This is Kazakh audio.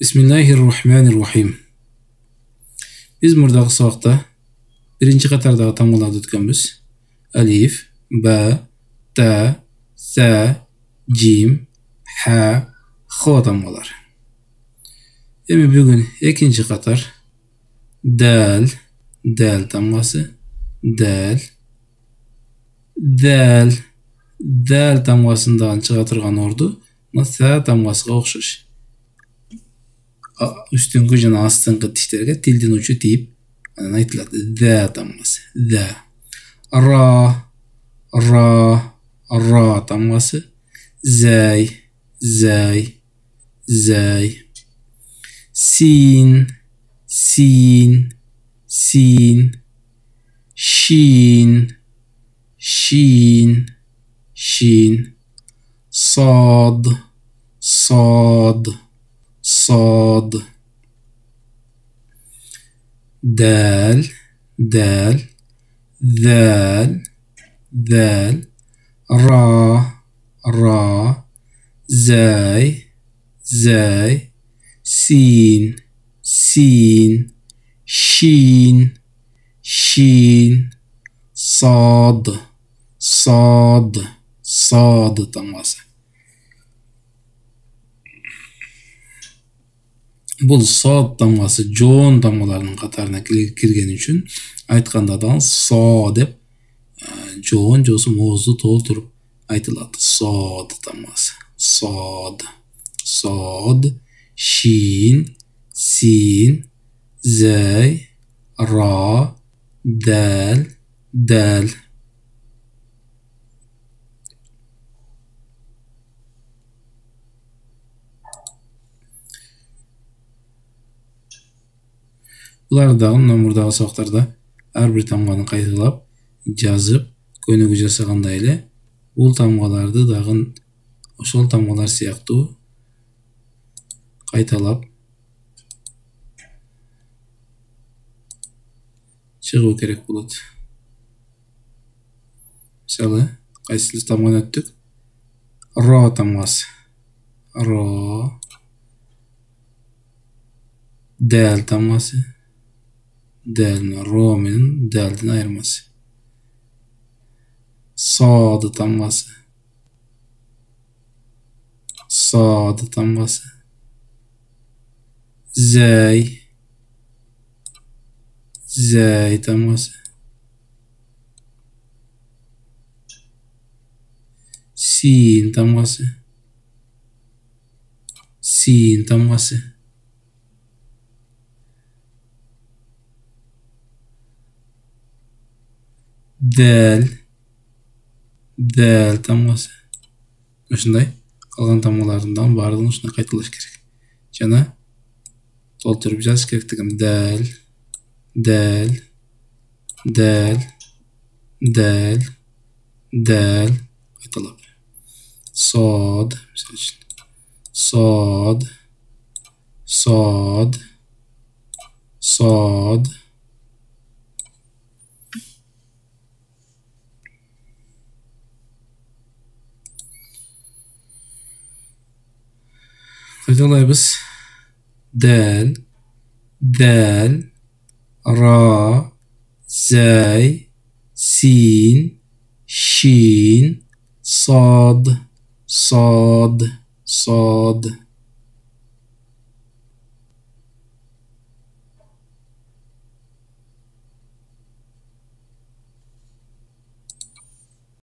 Bismillahirrahmanirrahim. Biz murдағы сабақта бірінші қатардағы тамғаларды өткенбіз. Алиф, ба, та, са, жим, ха, хо тамғалар. Эми бүгін екінші қатар дәл, дәл тамғасы, дәл, дәл, дәл тамғасындағы шыға тұрған орды са тамғасыға ұқсас. Үстіңгі жана астыңғы тиштерге тилдин учу тийип анан айтылат да тамгасы. Да. Ра, ра, ра тамгасы. Зай, зай, зай. Син, син, син. Шин, шин, шин. Сад, сад, صاد. دال، دال، ذال، ذال. را، را. زاي، زاي. سين، سين. شين، شين. صاد، صاد، صاد тамгасы. Бұл сад тамғасы жон тамғаларының қатарына кірген үшін айтқанда да со деп жон жосы мозды толтырып айтылады. Сад тамғасы. Сад, сад, шин, син, зай, ра, дәл, дәл. Бұлардағы мурдагы сабактарда ар бир тамганы кайталап жазып көнүгүү жасагандай эле бул тамгаларды дагы ошол тамгалар сыяктуу кайталап чыгуу керек болот. Мисалы, кайсы тамганы өттүк? Ро тамгасы. Ро. Дәл тамгасы. Дәл ро менен дәлдин айырмасы. Сад тамгасы. Сад тамгасы. Зай. Зай тамгасы. Син тамгасы. Син тамгасы. Дәл, дәл тамгасы. Ушундай калган тамгалардын баардыгын ушундай кайталаш керек. Жана толтуруп жазыш керектигин дәл, дәл, дәл, дәл, дәл кайталап. Сад, мисалы үчүн. Сад, сад, сад. Кайталайбыз. Дәл, дәл, ра, зай, син, шин, сад, сад, сад.